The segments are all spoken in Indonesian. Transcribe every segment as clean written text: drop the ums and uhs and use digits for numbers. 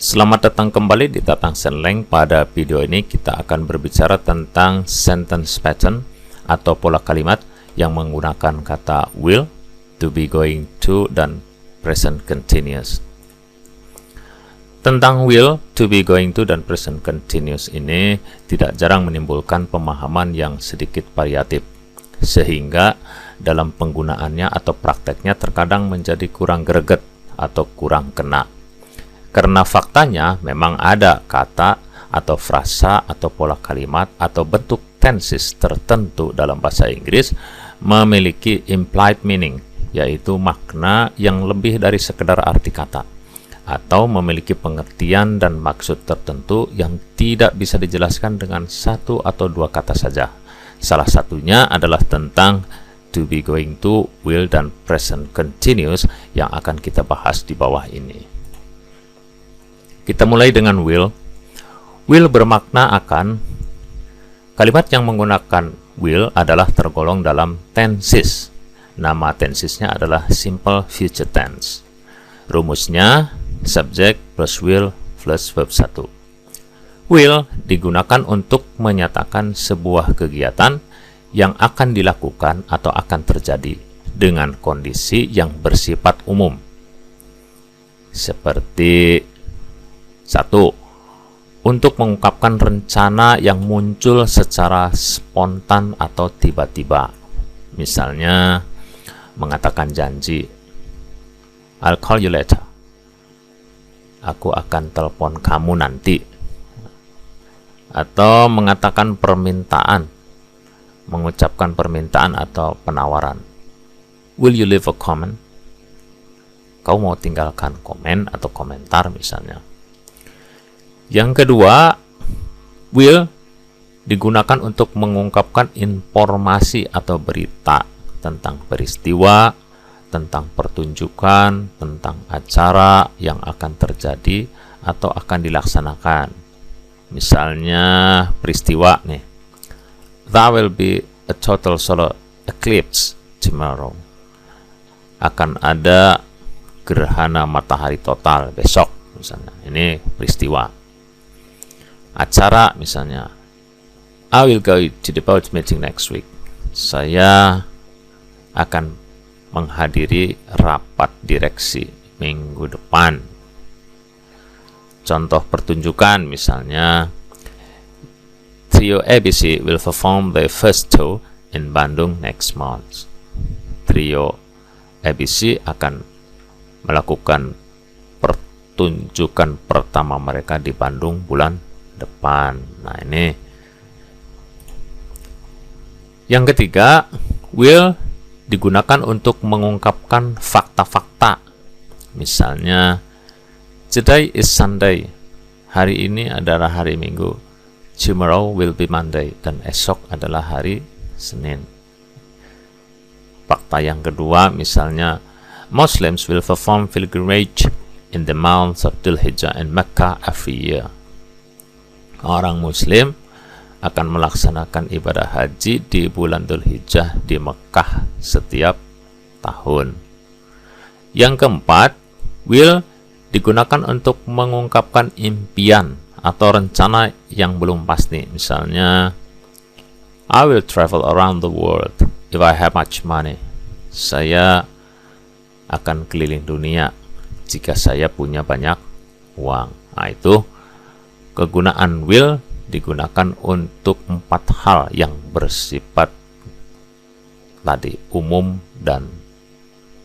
Selamat datang kembali di Tatang Senleng. Pada video ini kita akan berbicara tentang sentence pattern atau pola kalimat yang menggunakan kata will, to be going to, dan present continuous. Tentang will, to be going to, dan present continuous ini tidak jarang menimbulkan pemahaman yang sedikit variatif, sehingga dalam penggunaannya atau prakteknya terkadang menjadi kurang greget atau kurang kena. Karena faktanya memang ada kata atau frasa atau pola kalimat atau bentuk tenses tertentu dalam bahasa Inggris memiliki implied meaning, yaitu makna yang lebih dari sekedar arti kata, atau memiliki pengertian dan maksud tertentu yang tidak bisa dijelaskan dengan satu atau dua kata saja. Salah satunya adalah tentang to be going to, will, dan present continuous yang akan kita bahas di bawah ini. Kita mulai dengan will. Will bermakna akan. Kalimat yang menggunakan will adalah tergolong dalam tenses. Nama tensesnya adalah simple future tense. Rumusnya subject plus will plus verb 1. Will digunakan untuk menyatakan sebuah kegiatan yang akan dilakukan atau akan terjadi dengan kondisi yang bersifat umum. Seperti 1. Untuk mengungkapkan rencana yang muncul secara spontan atau tiba-tiba. Misalnya, mengatakan janji, I'll call you later. Aku akan telepon kamu nanti. Atau mengatakan permintaan, mengucapkan permintaan atau penawaran. Will you leave a comment? Kau mau tinggalkan komen atau komentar misalnya. Yang kedua, will digunakan untuk mengungkapkan informasi atau berita tentang peristiwa, tentang pertunjukan, tentang acara yang akan terjadi atau akan dilaksanakan. Misalnya peristiwa nih, there will be a total solar eclipse tomorrow. Akan ada gerhana matahari total besok misalnya. Ini peristiwa. Acara misalnya, I will go to the board meeting next week. Saya akan menghadiri rapat direksi minggu depan. Contoh pertunjukan misalnya, Trio ABC will perform their first tour in Bandung next month. Trio ABC akan melakukan pertunjukan pertama mereka di Bandung bulan depan. Nah, ini yang ketiga, will digunakan untuk mengungkapkan fakta-fakta. Misalnya, today is Sunday. Hari ini adalah hari Minggu. Tomorrow will be Monday. Dan esok adalah hari Senin. Fakta yang kedua, misalnya, Muslims will perform pilgrimage in the month of Dhul Hijjah in Mecca every year. Orang Muslim akan melaksanakan ibadah haji di bulan Dhul Hijjah di Mekah setiap tahun. Yang keempat, will digunakan untuk mengungkapkan impian atau rencana yang belum pasti. Misalnya, I will travel around the world if I have much money. Saya akan keliling dunia jika saya punya banyak uang. Nah, itu kegunaan will digunakan untuk 4 hal yang bersifat tadi umum dan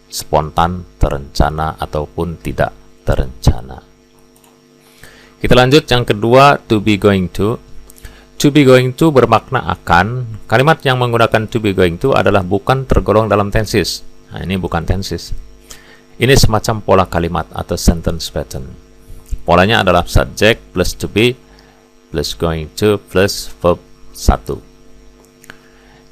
spontan, terencana ataupun tidak terencana. Kita lanjut yang kedua, to be going to. To be going to bermakna akan. Kalimat yang menggunakan to be going to adalah bukan tergolong dalam tenses. Nah, ini bukan tenses. Ini semacam pola kalimat atau sentence pattern. Polanya adalah subject plus to be plus going to plus verb 1.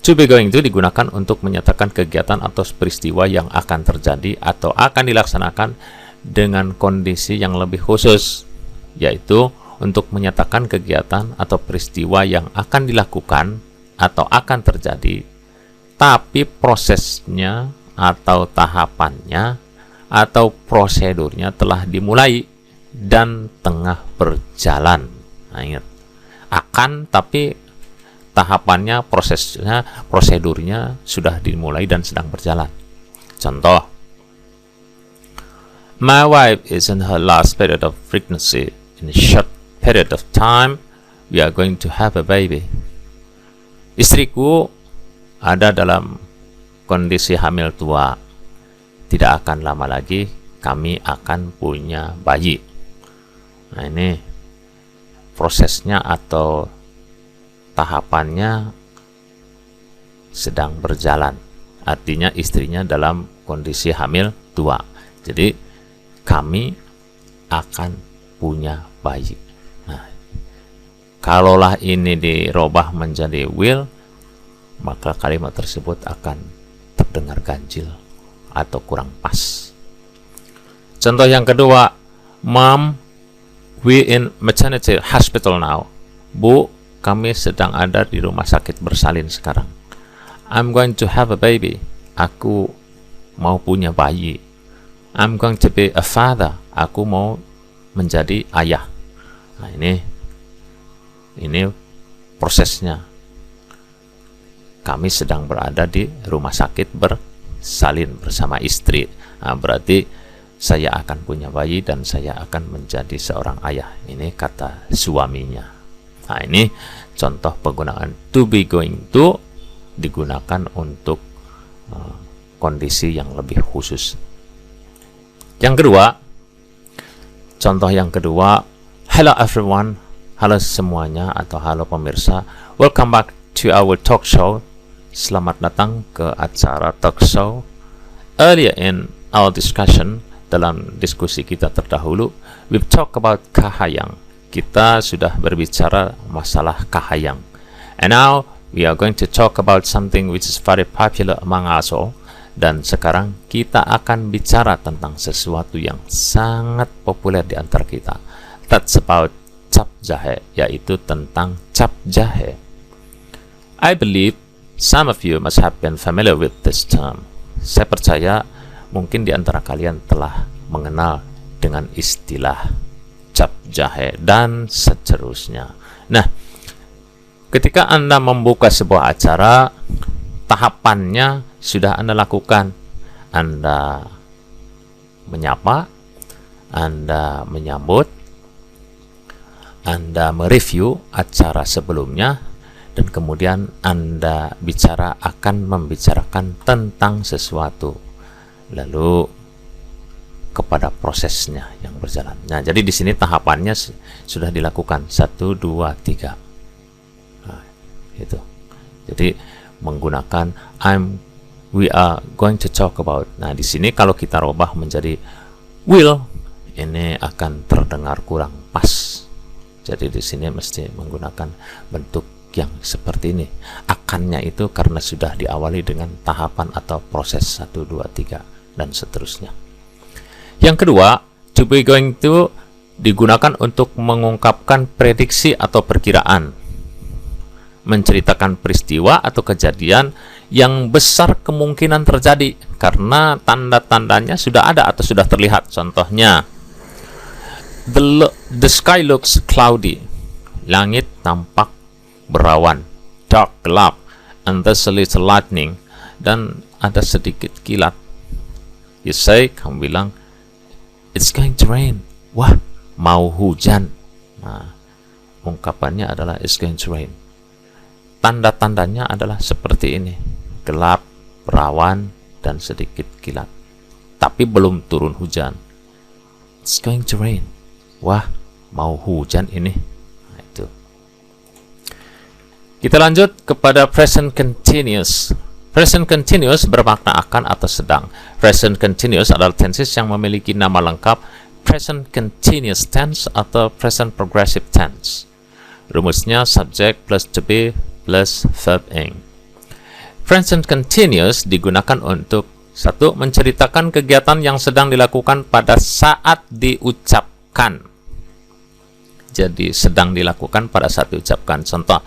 To be going to digunakan untuk menyatakan kegiatan atau peristiwa yang akan terjadi atau akan dilaksanakan dengan kondisi yang lebih khusus, yaitu untuk menyatakan kegiatan atau peristiwa yang akan dilakukan atau akan terjadi, tapi prosesnya atau tahapannya atau prosedurnya telah dimulai dan tengah berjalan. Nah, ingat, akan, tapi tahapannya, prosesnya, prosedurnya sudah dimulai dan sedang berjalan. Contoh, my wife is in her last period of pregnancy. In a short period of time, we are going to have a baby. Istriku ada dalam kondisi hamil tua. Tidak akan lama lagi kami akan punya bayi. Nah, ini prosesnya atau tahapannya sedang berjalan. Artinya istrinya dalam kondisi hamil tua. Jadi kami akan punya bayi. Nah, kalaulah ini dirubah menjadi will, maka kalimat tersebut akan terdengar ganjil atau kurang pas. Contoh yang kedua, Mom, we in maternity hospital now. Bu, kami sedang ada di rumah sakit bersalin sekarang. I'm going to have a baby. Aku mau punya bayi. I'm going to be a father. Aku mau menjadi ayah. Nah, ini prosesnya. Kami sedang berada di rumah sakit bersalin bersama istri. Nah, berarti saya akan punya bayi dan saya akan menjadi seorang ayah. Ini kata suaminya. Nah, ini contoh penggunaan to be going to digunakan untuk kondisi yang lebih khusus. Yang kedua, contoh yang kedua, hello everyone, halo semuanya atau halo pemirsa, welcome back to our talk show. Selamat datang ke acara talk show. Earlier in our discussion, dalam diskusi kita terdahulu, we've talked about kahayang. Kita sudah berbicara masalah kahayang. And now we are going to talk about something which is very popular among us all. Dan sekarang kita akan bicara tentang sesuatu yang sangat populer di antara kita. That's about cap jahe, yaitu tentang cap jahe. I believe some of you must have been familiar with this term. Saya percaya mungkin di antara kalian telah mengenal dengan istilah cap jahe dan seterusnya. Nah, ketika Anda membuka sebuah acara, tahapannya sudah Anda lakukan. Anda menyapa, Anda menyambut, Anda mereview acara sebelumnya, dan kemudian Anda akan membicarakan tentang sesuatu. Lalu kepada prosesnya yang berjalan. Nah, jadi di sini tahapannya sudah dilakukan 1, 2, 3. Nah, itu. Jadi menggunakan we are going to talk about. Nah, di sini kalau kita rubah menjadi will, ini akan terdengar kurang pas. Jadi di sini mesti menggunakan bentuk yang seperti ini. Akannya itu karena sudah diawali dengan tahapan atau proses 1, 2, 3 dan seterusnya. Yang kedua, to be going to digunakan untuk mengungkapkan prediksi atau perkiraan, menceritakan peristiwa atau kejadian yang besar kemungkinan terjadi karena tanda-tandanya sudah ada atau sudah terlihat. Contohnya, the sky looks cloudy. Langit tampak berawan, dark, gelap, and there's a little lightning, dan ada sedikit kilat. You say, kamu bilang, it's going to rain. Wah, mau hujan. Nah, ungkapannya adalah it's going to rain. Tanda-tandanya adalah seperti ini. Gelap, berawan, dan sedikit kilat. Tapi belum turun hujan. It's going to rain. Wah, mau hujan ini. Nah, itu. Kita lanjut kepada present continuous. Present continuous bermakna akan atau sedang. Present continuous adalah tenses yang memiliki nama lengkap present continuous tense atau present progressive tense. Rumusnya subject plus to be plus verb ing. Present continuous digunakan untuk 1. Menceritakan kegiatan yang sedang dilakukan pada saat diucapkan. Jadi sedang dilakukan pada saat diucapkan. Contoh,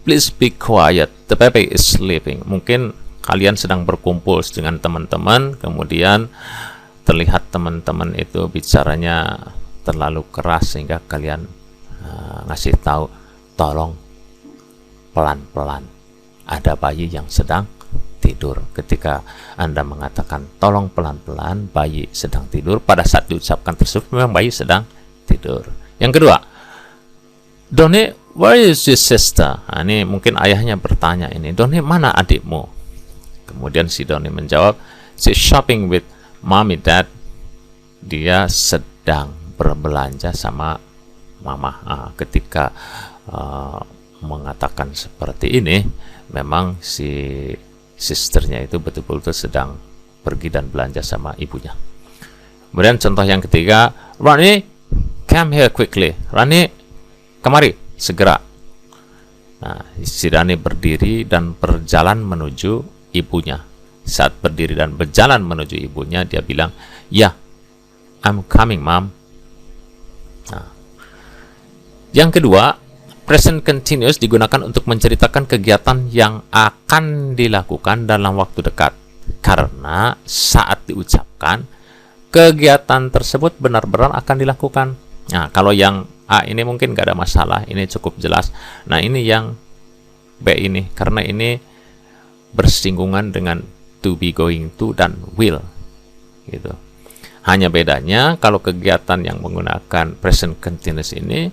please be quiet, the baby is sleeping. Mungkin kalian sedang berkumpul dengan teman-teman, kemudian terlihat teman-teman itu bicaranya terlalu keras sehingga kalian ngasih tahu, tolong pelan-pelan, ada bayi yang sedang tidur. Ketika Anda mengatakan tolong pelan-pelan, bayi sedang tidur, pada saat diucapkan tersebut memang bayi sedang tidur. Yang kedua, Donnie, where is your sister? Nah, ini mungkin ayahnya bertanya ini, Donnie, mana adikmu? Kemudian si Donnie menjawab, she's shopping with mommy, dad. Dia sedang berbelanja sama mama. Ketika mengatakan seperti ini, memang si sisternya itu betul-betul sedang pergi dan belanja sama ibunya. Kemudian contoh yang ketiga, Ronnie, come here quickly. Ronnie, kemari, segera. Nah, si Ronnie berdiri dan berjalan menuju ibunya. Saat berdiri dan berjalan menuju ibunya, dia bilang, ya, I'm coming, mom. Nah, yang kedua, present continuous digunakan untuk menceritakan kegiatan yang akan dilakukan dalam waktu dekat, karena saat diucapkan kegiatan tersebut benar-benar akan dilakukan. Nah, kalau yang A ini mungkin gak ada masalah, ini cukup jelas. Nah, ini yang B ini, karena ini bersinggungan dengan to be, going to, dan will gitu. Hanya bedanya kalau kegiatan yang menggunakan present continuous ini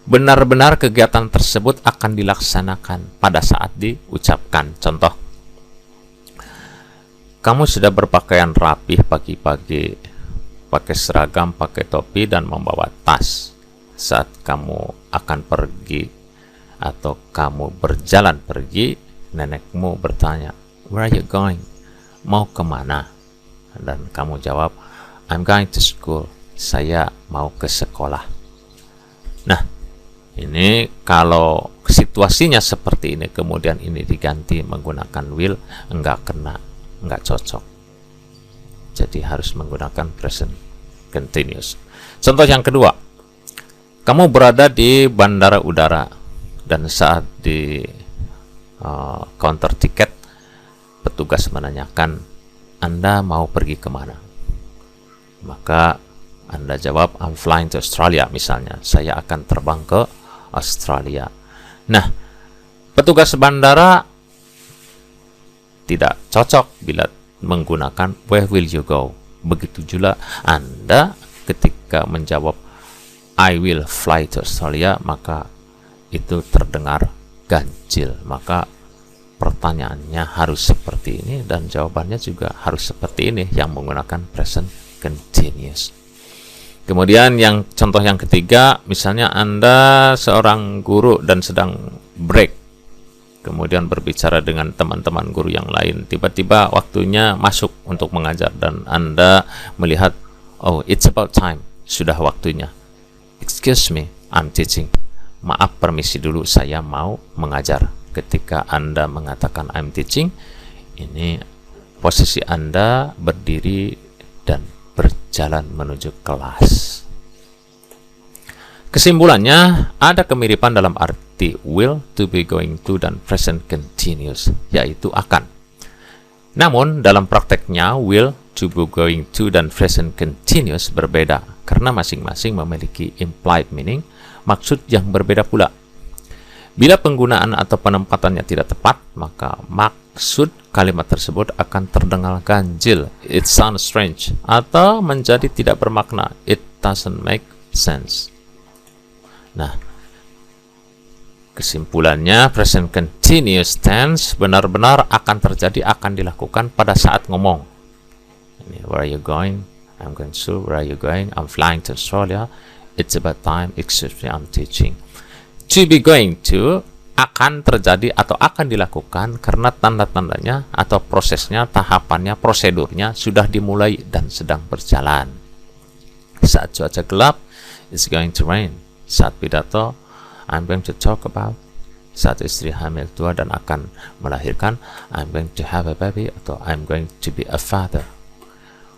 benar-benar kegiatan tersebut akan dilaksanakan pada saat diucapkan. Contoh, kamu sudah berpakaian rapih pagi-pagi, pakai seragam, pakai topi, dan membawa tas. Saat kamu akan pergi atau kamu berjalan pergi, nenekmu bertanya, where are you going? Mau kemana? Dan kamu jawab, I'm going to school. Saya mau ke sekolah. Nah, ini kalau situasinya seperti ini, kemudian ini diganti menggunakan will, enggak kena, enggak cocok. Jadi harus menggunakan present continuous. Contoh yang kedua, kamu berada di bandara udara dan saat di counter tiket, petugas menanyakan, Anda mau pergi kemana? Maka Anda jawab, I'm flying to Australia misalnya, saya akan terbang ke Australia. Nah, petugas bandara tidak cocok bila menggunakan where will you go. Begitu juga Anda ketika menjawab I will fly to Australia, maka itu terdengar ganjil. Maka pertanyaannya harus seperti ini dan jawabannya juga harus seperti ini yang menggunakan present continuous. Kemudian yang contoh yang ketiga, misalnya Anda seorang guru dan sedang break, kemudian berbicara dengan teman-teman guru yang lain, tiba-tiba waktunya masuk untuk mengajar dan Anda melihat, oh, it's about time, sudah waktunya. Excuse me, I'm teaching. Maaf, permisi dulu, saya mau mengajar. Ketika Anda mengatakan I'm teaching, ini posisi Anda berdiri dan berjalan menuju kelas. Kesimpulannya, ada kemiripan dalam arti will, to be, going to, dan present continuous, yaitu akan. Namun, dalam prakteknya, will, to be, going to, dan present continuous berbeda, karena masing-masing memiliki implied meaning, maksud yang berbeda pula. Bila penggunaan atau penempatannya tidak tepat, maka maksud kalimat tersebut akan terdengar ganjil, it sounds strange, atau menjadi tidak bermakna, it doesn't make sense. Nah, kesimpulannya, present continuous tense benar-benar akan terjadi, akan dilakukan pada saat ngomong. Where are you going? I'm going to. Where are you going? I'm flying to Australia. It's about time. Excuse me, I'm teaching. To be, going to akan terjadi atau akan dilakukan karena tanda-tandanya atau prosesnya, tahapannya, prosedurnya sudah dimulai dan sedang berjalan. Saat cuaca gelap, it's going to rain. Saat pidato, I'm going to talk about. Saat istri hamil tua dan akan melahirkan, I'm going to have a baby atau I'm going to be a father.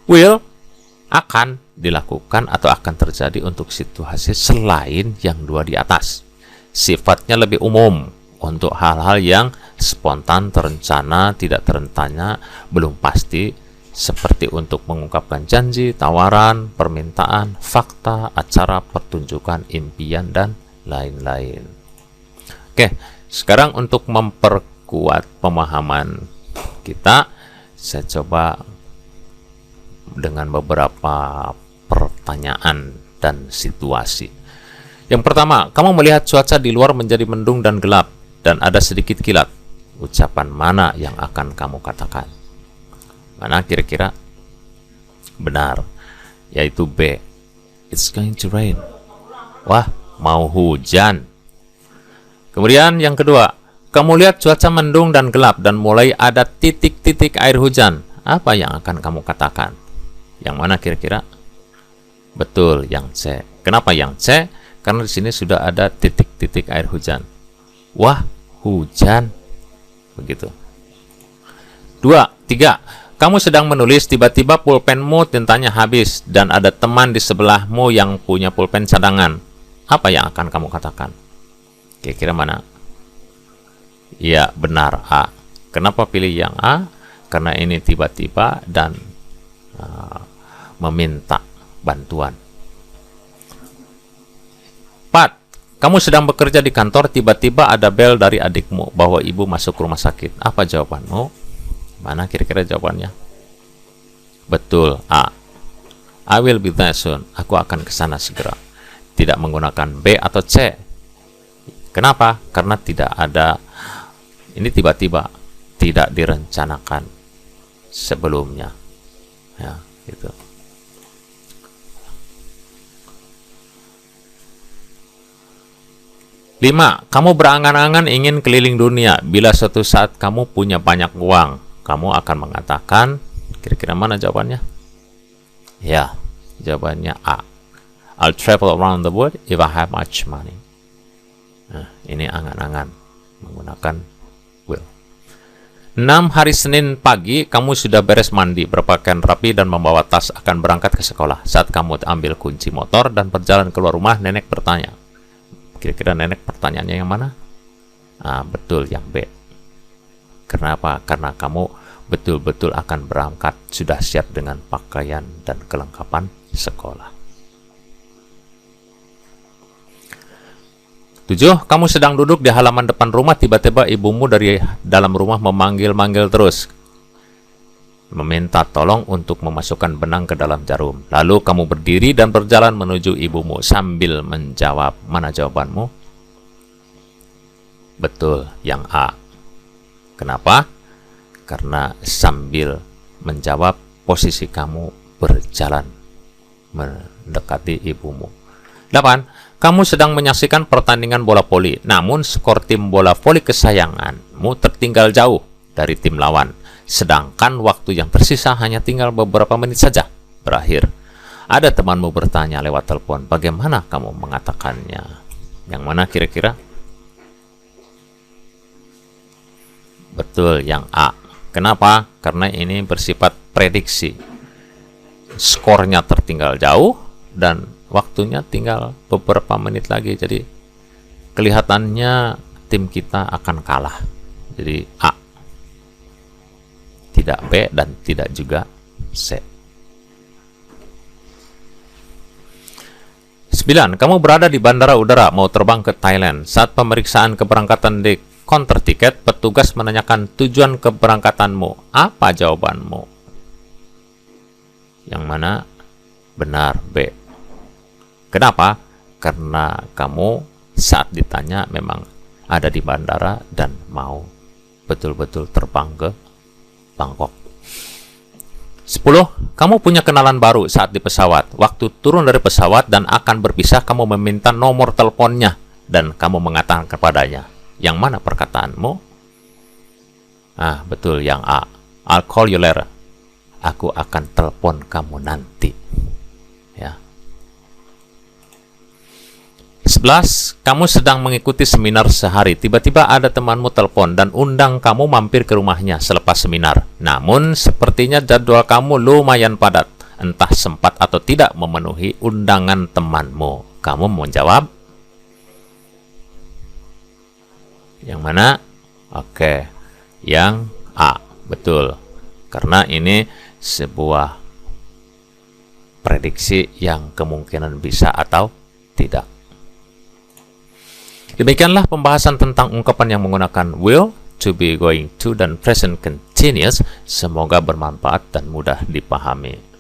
Will akan dilakukan atau akan terjadi untuk situasi selain yang dua di atas. Sifatnya lebih umum untuk hal-hal yang spontan, terencana, tidak terencana, belum pasti, seperti untuk mengungkapkan janji, tawaran, permintaan, fakta, acara, pertunjukan, impian, dan lain-lain. Oke, sekarang untuk memperkuat pemahaman kita, saya coba dengan beberapa pertanyaan dan situasi. Yang pertama, kamu melihat cuaca di luar menjadi mendung dan gelap, dan ada sedikit kilat. Ucapan mana yang akan kamu katakan? Mana kira-kira benar? Yaitu B. It's going to rain. Wah, mau hujan. Kemudian yang kedua, kamu lihat cuaca mendung dan gelap dan mulai ada titik-titik air hujan. Apa yang akan kamu katakan? Yang mana kira-kira? Betul, yang C. Kenapa yang C? Karena di sini sudah ada titik-titik air hujan. Wah, hujan. Begitu. 2, 3. Kamu sedang menulis, tiba-tiba pulpenmu tintanya habis dan ada teman di sebelahmu yang punya pulpen cadangan. Apa yang akan kamu katakan? Kira-kira mana? Ya, benar, A. Kenapa pilih yang A? Karena ini tiba-tiba dan meminta bantuan. 4. Kamu sedang bekerja di kantor, tiba-tiba ada bel dari adikmu bahwa ibu masuk rumah sakit. Apa jawabanmu? Mana kira-kira jawabannya? Betul, A. I will be there soon. Aku akan ke sana segera. Tidak menggunakan B atau C. Kenapa? Karena tidak ada, ini tiba-tiba, tidak direncanakan sebelumnya. Ya, gitu. 5. Kamu berangan-angan ingin keliling dunia. Bila suatu saat kamu punya banyak uang, kamu akan mengatakan, kira-kira mana jawabannya? Ya, jawabannya A. I'll travel around the world if I have much money. Nah, ini angan-angan menggunakan will. 6. Hari Senin pagi, kamu sudah beres mandi, berpakaian rapi, dan membawa tas akan berangkat ke sekolah. Saat kamu ambil kunci motor dan berjalan keluar rumah, nenek bertanya. Kira-kira nenek pertanyaannya yang mana? Betul, yang B. Kenapa? Karena kamu betul-betul akan berangkat, sudah siap dengan pakaian dan kelengkapan sekolah. 7. Kamu sedang duduk di halaman depan rumah, tiba-tiba ibumu dari dalam rumah memanggil-manggil terus, meminta tolong untuk memasukkan benang ke dalam jarum. Lalu kamu berdiri dan berjalan menuju ibumu sambil menjawab. Mana jawabanmu? Betul, yang A. Kenapa? Karena sambil menjawab, posisi kamu berjalan mendekati ibumu. 8. Kamu sedang menyaksikan pertandingan bola voli, namun skor tim bola voli kesayanganmu tertinggal jauh dari tim lawan. Sedangkan waktu yang tersisa hanya tinggal beberapa menit saja berakhir. Ada temanmu bertanya lewat telepon, bagaimana kamu mengatakannya? Yang mana kira-kira? Betul, yang A. Kenapa? Karena ini bersifat prediksi. Skornya tertinggal jauh dan waktunya tinggal beberapa menit lagi. Jadi kelihatannya tim kita akan kalah. Jadi A. Tidak B dan tidak juga C. 9. Kamu berada di bandara udara mau terbang ke Thailand. Saat pemeriksaan keberangkatan di counter tiket, petugas menanyakan tujuan keberangkatanmu. Apa jawabanmu? Yang mana? Benar, B. Kenapa? Karena kamu saat ditanya memang ada di bandara dan mau betul-betul terbang ke Bangkok. 10. Kamu punya kenalan baru saat di pesawat. Waktu turun dari pesawat dan akan berpisah, kamu meminta nomor teleponnya dan kamu mengatakan kepadanya. Yang mana perkataanmu? Betul, yang A. I'll call you later. Aku akan telepon kamu nanti. Ya. 11. Kamu sedang mengikuti seminar sehari. Tiba-tiba ada temanmu telepon dan undang kamu mampir ke rumahnya selepas seminar. Namun, sepertinya jadwal kamu lumayan padat. Entah sempat atau tidak memenuhi undangan temanmu. Kamu menjawab? Yang mana? Oke. Yang A. Betul. Karena ini sebuah prediksi yang kemungkinan bisa atau tidak. Demikianlah pembahasan tentang ungkapan yang menggunakan will, to be, going to, dan present continuous. Semoga bermanfaat dan mudah dipahami.